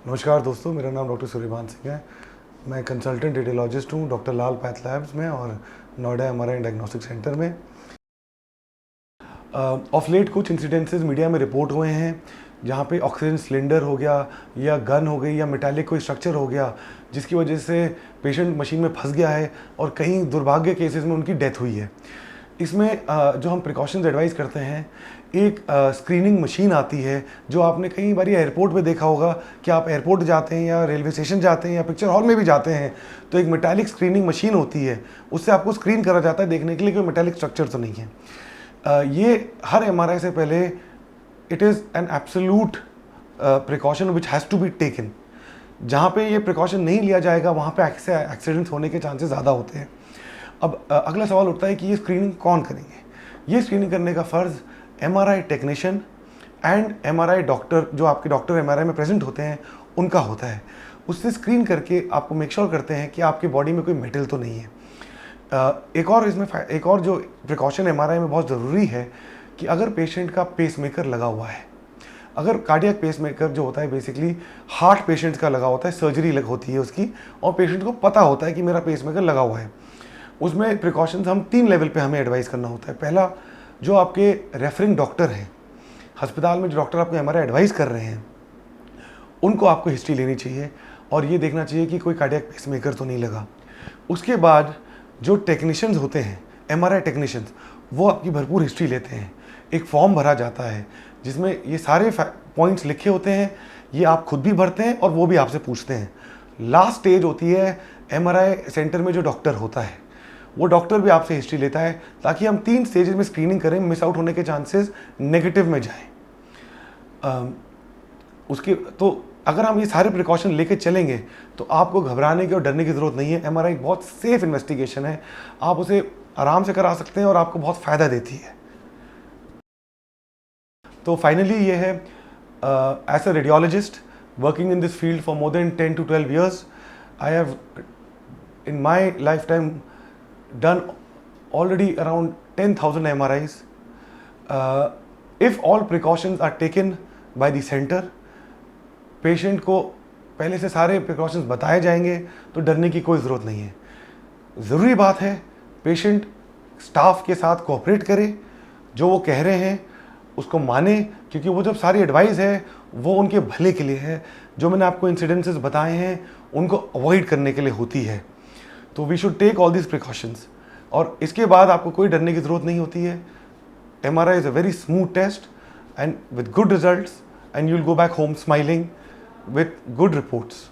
नमस्कार दोस्तों, मेरा नाम डॉक्टर सूर्यभान सिंह है। मैं कंसल्टेंट रेडियोलॉजिस्ट हूँ डॉक्टर लाल पैथ लैब्स में और नोएडा एमआरआई डायग्नोस्टिक सेंटर में। ऑफ लेट कुछ इंसिडेंसेस मीडिया में रिपोर्ट हुए हैं जहाँ पे ऑक्सीजन सिलेंडर हो गया या गन हो गई या मेटालिक कोई स्ट्रक्चर हो गया जिसकी वजह से पेशेंट मशीन में फंस गया है और कहीं दुर्भाग्य केसेस में उनकी डेथ हुई है। इसमें जो हम प्रिकॉशंस एडवाइस करते हैं, एक स्क्रीनिंग मशीन आती है जो आपने कई बार एयरपोर्ट पे देखा होगा कि आप एयरपोर्ट जाते हैं या रेलवे स्टेशन जाते हैं या पिक्चर हॉल में भी जाते हैं तो एक मेटालिक स्क्रीनिंग मशीन होती है, उससे आपको स्क्रीन करा जाता है देखने के लिए कोई मेटालिक स्ट्रक्चर तो नहीं है। ये हर एमआरआई से पहले it is an absolute precaution which has to be taken. जहाँ पे ये प्रिकॉशन नहीं लिया जाएगा वहाँ पे एक्सीडेंट्स होने के चांसेस ज़्यादा होते हैं। अब अगला सवाल उठता है कि ये स्क्रीनिंग कौन करेंगे। ये स्क्रीनिंग करने का फ़र्ज़ MRI technician and MRI doctor, जो आपके डॉक्टर एमआरआई में प्रेजेंट होते हैं, उनका होता है। उससे स्क्रीन करके आपको मेक श्योर करते हैं कि आपके बॉडी में कोई मेटल तो नहीं है। एक और जो प्रिकॉशन एमआरआई में बहुत ज़रूरी है कि अगर पेशेंट का पेसमेकर लगा हुआ है, अगर कार्डियक पेसमेकर जो होता है बेसिकली हार्ट पेशेंट्स का लगा होता है, सर्जरी होती है उसकी और पेशेंट को पता होता है कि मेरा पेसमेकर लगा हुआ है, उसमें प्रिकॉशंस हम 3 लेवल पे हमें एडवाइस करना होता है। पहला, जो आपके रेफरिंग डॉक्टर हैं, अस्पताल में जो डॉक्टर आपको एमआरआई एडवाइस कर रहे हैं, उनको आपको हिस्ट्री लेनी चाहिए और ये देखना चाहिए कि कोई कार्डियक पेसमेकर तो नहीं लगा। उसके बाद जो टेक्नीशियंस होते हैं, एमआरआई टेक्नीशियंस, वो आपकी भरपूर हिस्ट्री लेते हैं। एक फॉर्म भरा जाता है जिसमें ये सारे पॉइंट्स लिखे होते हैं, ये आप खुद भी भरते हैं और वो भी आपसे पूछते हैं। लास्ट स्टेज होती है एमआरआई सेंटर में जो डॉक्टर होता है, वो डॉक्टर भी आपसे हिस्ट्री लेता है ताकि हम 3 स्टेजेस में स्क्रीनिंग करें, मिस आउट होने के चांसेस नेगेटिव में जाएं। उसके तो अगर हम ये सारे प्रिकॉशन लेके चलेंगे तो आपको घबराने की और डरने की ज़रूरत नहीं है। एमआरआई बहुत सेफ इन्वेस्टिगेशन है, आप उसे आराम से करा सकते हैं और आपको बहुत फ़ायदा देती है। तो फाइनली ये है, as a radiologist working in this field for more than 10 to 12 years, I have in my lifetime done already around 10,000 MRIs. If all precautions are taken by the center, patient को पहले से सारे precautions बताए जाएंगे तो डरने की कोई ज़रूरत नहीं है। ज़रूरी बात है पेशेंट स्टाफ के साथ कोऑपरेट करे, जो वो कह रहे हैं उसको माने, क्योंकि वो जब सारी एडवाइस है वो उनके भले के लिए है। जो मैंने आपको इंसिडेंसेस बताए हैं उनको अवॉइड करने के लिए होती है। तो we should take all this precautions और इसके बाद आपको कोई डरने की ज़रूरत नहीं होती है। MRI is a very smooth test and with good results, and you'll go back home smiling with good reports.